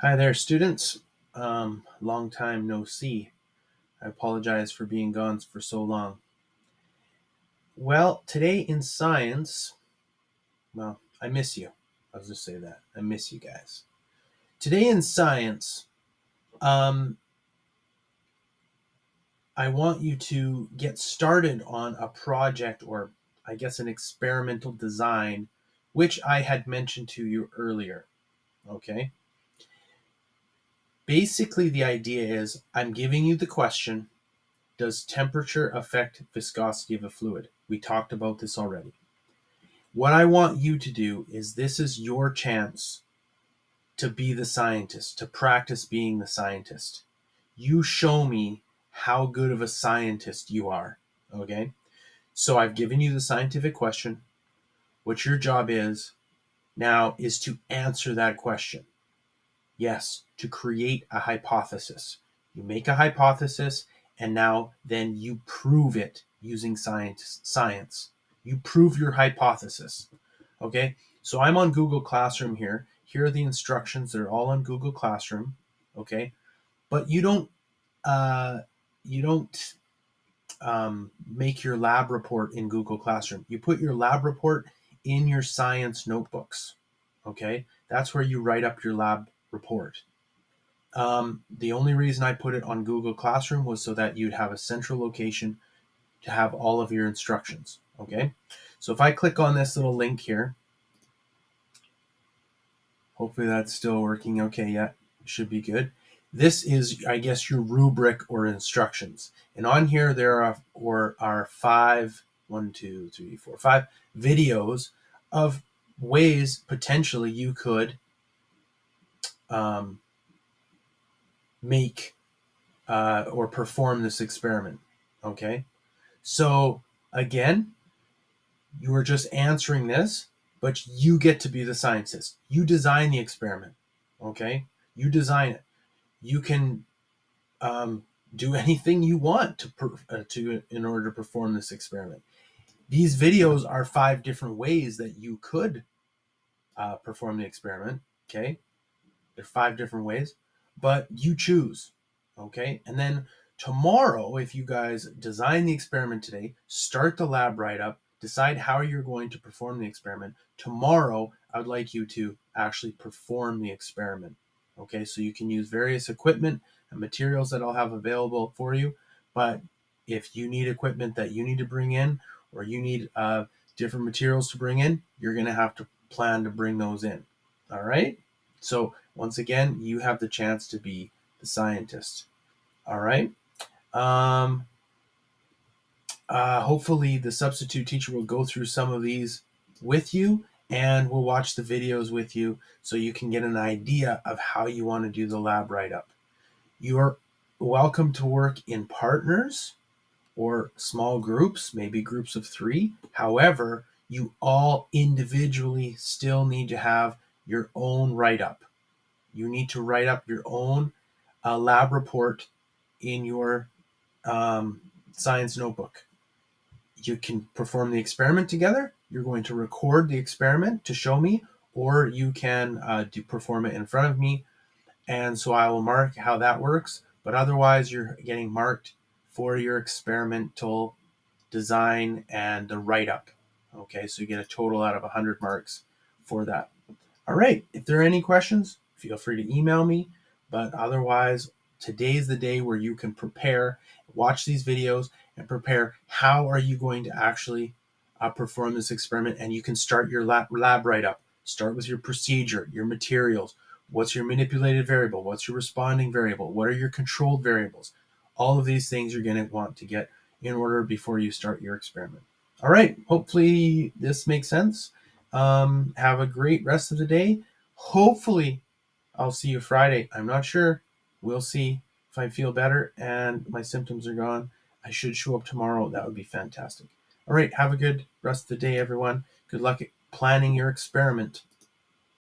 Hi there, students. Long time no see. I apologize for being gone for so long. Well, today in science, I miss you. I'll just say that. I miss you guys. Today in science, um, I want you to get started on a project or I guess an experimental design, which I had mentioned to you earlier. Okay. Basically, the idea is I'm giving you the question. Does temperature affect viscosity of a fluid? We talked about this already. What I want you to do is this is your chance to be the scientist, to practice being the scientist. You show me how good of a scientist you are. Okay? So I've given you the scientific question. What your job is now is to answer that question. Yes, to create a hypothesis. You make a hypothesis and now then you prove it using science. You prove your hypothesis. Okay? So I'm on Google Classroom here. Here are the instructions. They're all on Google Classroom. Okay? But you don't make your lab report in Google Classroom. You put your lab report in your science notebooks. Okay? That's where you write up your lab report. The only reason I put it on Google Classroom was so that you'd have a central location to have all of your instructions. Okay. So if I click on this little link here, hopefully that's still working. Okay. Yeah, should be good. This is, I guess, your rubric or instructions. And on here, there are five, 5 videos of ways potentially you could um, make or perform this experiment. Okay. So again, you are just answering this, but you get to be the scientist. You design the experiment. Okay. You design it. You can um, do anything you want to in order to perform this experiment. These videos are 5 different ways that you could perform the experiment. Okay. There are 5 different ways, but you choose. Okay. And then tomorrow, if you guys design the experiment today, start the lab write up, decide how you're going to perform the experiment. Tomorrow, I would like you to actually perform the experiment. Okay. So you can use various equipment and materials that I'll have available for you. But if you need equipment that you need to bring in or you need different materials to bring in, you're going to have to plan to bring those in. All right. So once again, you have the chance to be the scientist. All right. Um, Hopefully, the substitute teacher will go through some of these with you and we'll watch the videos with you so you can get an idea of how you want to do the lab write up. You're welcome to work in partners or small groups, maybe groups of 3. However, you all individually still need to have your own write up. You need to write up your own lab report in your science notebook. You can perform the experiment together. You're going to record the experiment to show me, or you can perform it in front of me. And so I will mark how that works. But otherwise, you're getting marked for your experimental design and the write up. Okay, so you get a total out of 100 marks for that. All right. If there are any questions, feel free to email me. But otherwise, today's the day where you can prepare, watch these videos, and prepare how are you going to actually perform this experiment. And you can start your lab write up. Start with your procedure, your materials. What's your manipulated variable? What's your responding variable? What are your controlled variables? All of these things you're going to want to get in order before you start your experiment. All right. Hopefully, this makes sense. Have a great rest of the day. Hopefully, I'll see you Friday. I'm not sure. We'll see if I feel better and my symptoms are gone. I should show up tomorrow. That would be fantastic. All right. Have a good rest of the day, everyone. Good luck at planning your experiment.